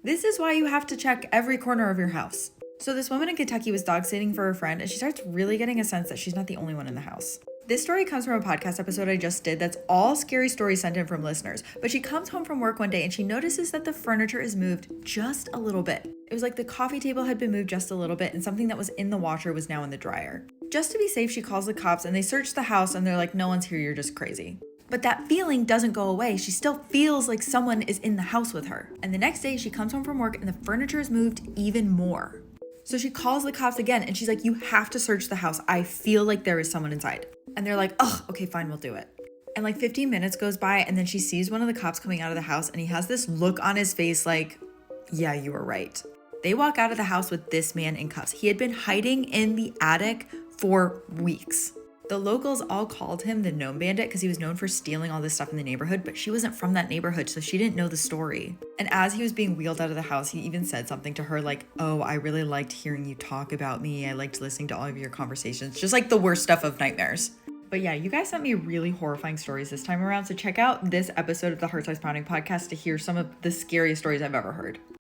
This is why you have to check every corner of your house. So this woman in Kentucky was dog sitting for her friend, and she starts really getting a sense that she's not the only one in the house. This story comes from a podcast episode I just did that's all scary stories sent in from listeners. But she comes home from work one day and she notices that the furniture is moved just a little bit. It was like the coffee table had been moved just a little bit and something that was in the washer was now in the dryer. Just to be safe, she calls the cops and they search the house and they're like, no one's here, you're just crazy. But that feeling doesn't go away. She still feels like someone is in the house with her. And the next day she comes home from work and the furniture is moved even more. So she calls the cops again and she's like, you have to search the house. I feel like there is someone inside. And they're like, oh, okay, fine, we'll do it. And like 15 minutes goes by and then she sees one of the cops coming out of the house and he has this look on his face like, yeah, you were right. They walk out of the house with this man in cuffs. He had been hiding in the attic for weeks. The locals all called him the Gnome Bandit because he was known for stealing all this stuff in the neighborhood, but she wasn't from that neighborhood, so she didn't know the story. And as he was being wheeled out of the house, he even said something to her like, oh, I really liked hearing you talk about me. I liked listening to all of your conversations. Just like the worst stuff of nightmares. But yeah, you guys sent me really horrifying stories this time around, so check out this episode of the Heart Size Pounding podcast to hear some of the scariest stories I've ever heard.